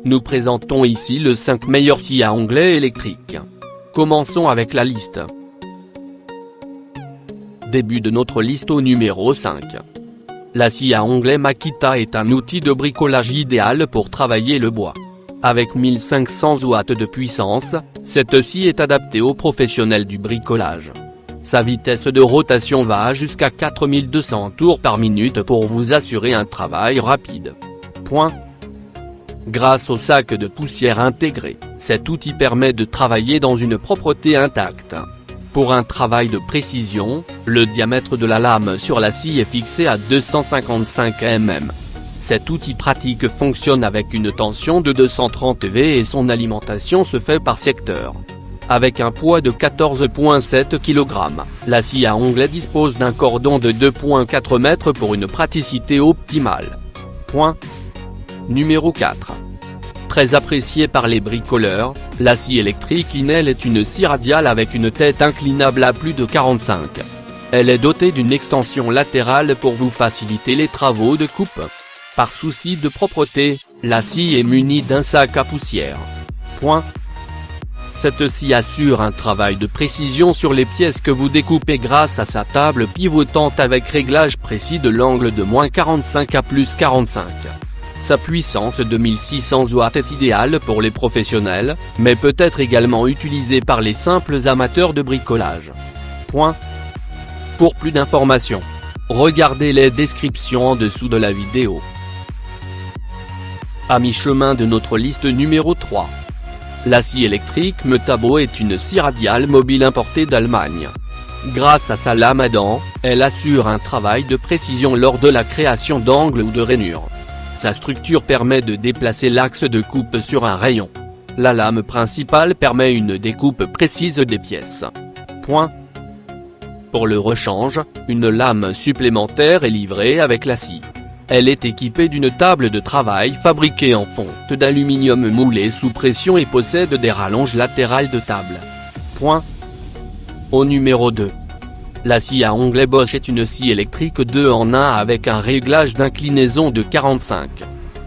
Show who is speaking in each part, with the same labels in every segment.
Speaker 1: Nous présentons ici le 5 meilleurs scies à onglet électriques. Commençons avec la liste. Début de notre liste au numéro 5. La scie à onglet Makita est un outil de bricolage idéal pour travailler le bois. Avec 1500 watts de puissance, cette scie est adaptée aux professionnels du bricolage. Sa vitesse de rotation va jusqu'à 4200 tours par minute pour vous assurer un travail rapide. Grâce au sac de poussière intégré, cet outil permet de travailler dans une propreté intacte. Pour un travail de précision, le diamètre de la lame sur la scie est fixé à 255 mm. Cet outil pratique fonctionne avec une tension de 230 V et son alimentation se fait par secteur. Avec un poids de 14,7 kg, la scie à onglet dispose d'un cordon de 2,4 m pour une praticité optimale. Numéro 4. Très appréciée par les bricoleurs, la scie électrique Inel est une scie radiale avec une tête inclinable à plus de 45. Elle est dotée d'une extension latérale pour vous faciliter les travaux de coupe. Par souci de propreté, la scie est munie d'un sac à poussière. Cette scie assure un travail de précision sur les pièces que vous découpez grâce à sa table pivotante avec réglage précis de l'angle de -45 à +45. Sa puissance de 1600 watts est idéale pour les professionnels, mais peut être également utilisée par les simples amateurs de bricolage. Pour plus d'informations, regardez les descriptions en dessous de la vidéo. À mi-chemin de notre liste numéro 3. La scie électrique Metabo est une scie radiale mobile importée d'Allemagne. Grâce à sa lame à dents, elle assure un travail de précision lors de la création d'angles ou de rainures. Sa structure permet de déplacer l'axe de coupe sur un rayon. La lame principale permet une découpe précise des pièces. Pour le rechange, une lame supplémentaire est livrée avec la scie. Elle est équipée d'une table de travail fabriquée en fonte d'aluminium moulé sous pression et possède des rallonges latérales de table. Au numéro 2. La scie à onglet Bosch est une scie électrique 2 en 1 avec un réglage d'inclinaison de 45.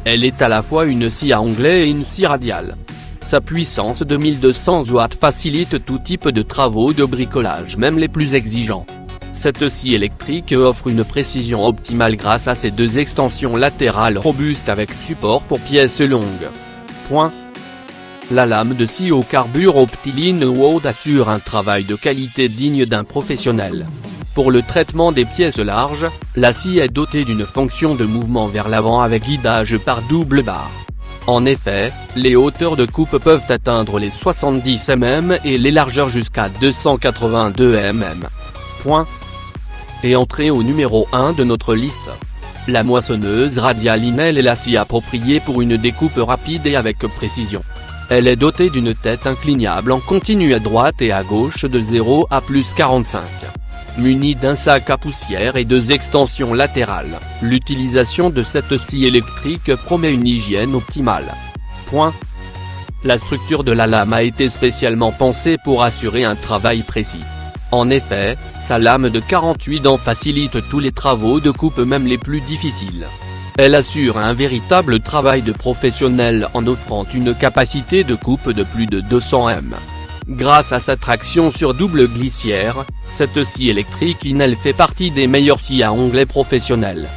Speaker 1: Elle est à la fois une scie à onglet et une scie radiale. Sa puissance de 1200 watts facilite tout type de travaux de bricolage, même les plus exigeants. Cette scie électrique offre une précision optimale grâce à ses deux extensions latérales robustes avec support pour pièces longues. La lame de scie au carbure Optiline Wood assure un travail de qualité digne d'un professionnel. Pour le traitement des pièces larges, la scie est dotée d'une fonction de mouvement vers l'avant avec guidage par double barre. En effet, les hauteurs de coupe peuvent atteindre les 70 mm et les largeurs jusqu'à 282 mm. Et entrée au numéro 1 de notre liste. La moissonneuse radiale Inel est la scie appropriée pour une découpe rapide et avec précision. Elle est dotée d'une tête inclinable en continu à droite et à gauche de 0 à +45. Munie d'un sac à poussière et deux extensions latérales, l'utilisation de cette scie électrique promet une hygiène optimale. La structure de la lame a été spécialement pensée pour assurer un travail précis. En effet, sa lame de 48 dents facilite tous les travaux de coupe même les plus difficiles. Elle assure un véritable travail de professionnel en offrant une capacité de coupe de plus de 200 mm. Grâce à sa traction sur double glissière, cette scie électrique Inel fait partie des meilleures scies à onglet professionnels.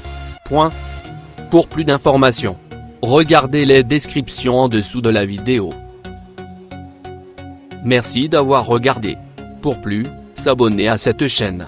Speaker 1: Pour plus d'informations, regardez les descriptions en dessous de la vidéo. Merci d'avoir regardé. Pour plus, s'abonner à cette chaîne.